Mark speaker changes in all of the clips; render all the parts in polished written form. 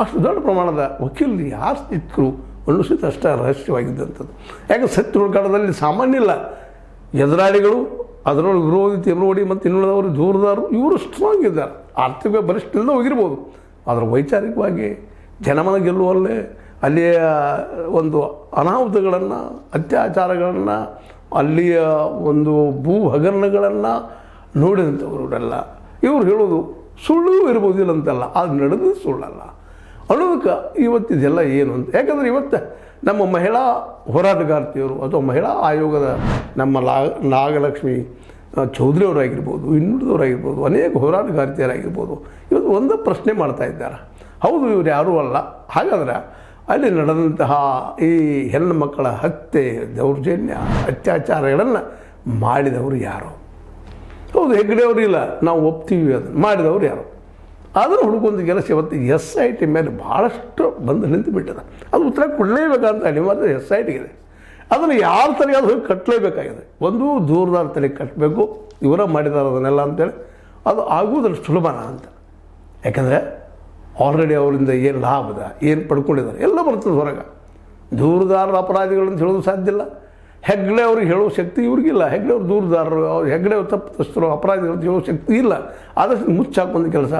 Speaker 1: ಅಷ್ಟು ದೊಡ್ಡ ಪ್ರಮಾಣದ ವಕೀಲರು ಯಾರು ಸಿಕ್ಕರು ಅನ್ನಿಸಿದ ಅಷ್ಟೇ ರಹಸ್ಯವಾಗಿದ್ದಂಥದ್ದು. ಯಾಕೆ ಸತ್ಯ ಹುಡುಕಾಟದಲ್ಲಿ ಸಾಮಾನ್ಯ ಇಲ್ಲ. ಎದುರಾಳಿಗಳು, ಅದರೊಳಗೆ ವಿರೋಧಿ ತೀವ್ರವಾಡಿ ಮತ್ತು ಇನ್ನುಳಿದವರು ದೂರದಾರರು ಇವರು ಸ್ಟ್ರಾಂಗ್ ಇದ್ದಾರೆ. ಆರ್ಥಿಕ ಬಲಿಷ್ಠದಿಂದ ಹೋಗಿರ್ಬೋದು, ಆದರೆ ವೈಚಾರಿಕವಾಗಿ ಜನಮನ ಗೆಲ್ಲುವಲ್ಲೇ ಅಲ್ಲಿಯ ಒಂದು ಅನಾಹುತಗಳನ್ನು, ಅತ್ಯಾಚಾರಗಳನ್ನು, ಅಲ್ಲಿಯ ಒಂದು ಭೂ ಹಗರಣಗಳನ್ನು ನೋಡಿದಂಥವರೆಲ್ಲ ಇವರು ಹೇಳೋದು ಸುಳ್ಳು ಇರ್ಬೋದಿಲ್ಲ ಅಂತಲ್ಲ, ಅದು ನಡೆದು ಸುಳ್ಳಲ್ಲ ಅನ್ನೋದಕ್ಕೆ ಇವತ್ತಿದೆಲ್ಲ ಏನು ಅಂತ. ಯಾಕಂದರೆ ಇವತ್ತು ನಮ್ಮ ಮಹಿಳಾ ಹೋರಾಟಗಾರ್ತಿಯವರು ಅಥವಾ ಮಹಿಳಾ ಆಯೋಗದ ನಮ್ಮ ನಾಗಲಕ್ಷ್ಮಿ ಚೌಧರಿಯವರಾಗಿರ್ಬೋದು, ಇನ್ನುಳಿದವರಾಗಿರ್ಬೋದು, ಅನೇಕ ಹೋರಾಟಗಾರ್ತಿಯರಾಗಿರ್ಬೋದು, ಇವತ್ತು ಒಂದು ಪ್ರಶ್ನೆ ಮಾಡ್ತಾ ಇದ್ದಾರೆ. ಹೌದು, ಇವರು ಯಾರೂ ಅಲ್ಲ. ಹಾಗಾದ್ರೆ ಅಲ್ಲಿ ನಡೆದಂತಹ ಈ ಹೆಣ್ಣು ಮಕ್ಕಳ ಹತ್ಯೆ, ದೌರ್ಜನ್ಯ, ಅತ್ಯಾಚಾರಗಳನ್ನು ಮಾಡಿದವರು ಯಾರು? ಹೌದು, ಹೆಗ್ಗಡೆಯವರು ಇಲ್ಲ, ನಾವು ಒಪ್ತೀವಿ, ಅದನ್ನು ಮಾಡಿದವರು ಯಾರು? ಅದನ್ನು ಹುಡುಕೊಂದು ಕೆಲಸ ಇವತ್ತು SIT ಮೇಲೆ ಭಾಳಷ್ಟು ಬಂದು ನಿಂತು ಬಿಟ್ಟಿದೆ. ಅದು ಉತ್ತರ ಕೊಡಲೇಬೇಕಂತ ಅನಿವಾರ್ಯ SITಗಿದೆ. ಅದನ್ನು ಯಾರ ತಲೆಯಾದ್ರೂ ಹೋಗಿ ಕಟ್ಟಲೇಬೇಕಾಗಿದೆ. ಒಂದು ದೂರದಾರ ತಲೆ ಕಟ್ಟಬೇಕು, ಇವರ ಮಾಡಿದಾರೆ ಅದನ್ನೆಲ್ಲ ಅಂತೇಳಿ. ಅದು ಆಗುವುದನ್ನು ಸುಲಭನ ಅಂತ. ಯಾಕಂದರೆ ಆಲ್ರೆಡಿ ಅವರಿಂದ ಏನು ಲಾಭದ, ಏನು ಪಡ್ಕೊಂಡಿದ್ದಾರೆ ಎಲ್ಲ ಬರ್ತದೆ ಹೊರಗೆ. ದೂರದಾರರ ಅಪರಾಧಿಗಳಂತ ಹೇಳೋದು ಸಾಧ್ಯ ಇಲ್ಲ. ಹೆಗ್ಗಡೆ ಅವ್ರಿಗೆ ಹೇಳೋ ಶಕ್ತಿ ಇವ್ರಿಗಿಲ್ಲ. ಹೆಗ್ಗಡೆ ಅವ್ರು ದೂರದಾರರು, ಹೆಗ್ಗಡೆ ಅವ್ರು ತಪ್ಪಿತಸ್ಥರು, ಅಪರಾಧಿಗಳು ಅಂತ ಹೇಳೋ ಶಕ್ತಿ ಇಲ್ಲ. ಆದಷ್ಟು ಮುಚ್ಚಾಕೊಂದು ಕೆಲಸ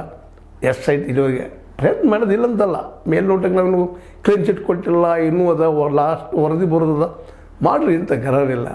Speaker 1: SIT ಇಲ್ಲಿವರೆಗೆ ಪ್ರಯತ್ನ ಮಾಡೋದಿಲ್ಲ ಅಂತಲ್ಲ. ಮೇಲ್ನೋಟಕ್ಕೆ ನಾವು ಕ್ಲೀನ್ ಚಿಟ್ ಕೊಟ್ಟಿಲ್ಲ, ಇನ್ನೂ ಅದ ಲಾಸ್ಟ್ ವರದಿ ಬರೋದದ, ಮಾಡಿರಿ ಅಂತ ಗರರಿಲ್ಲ.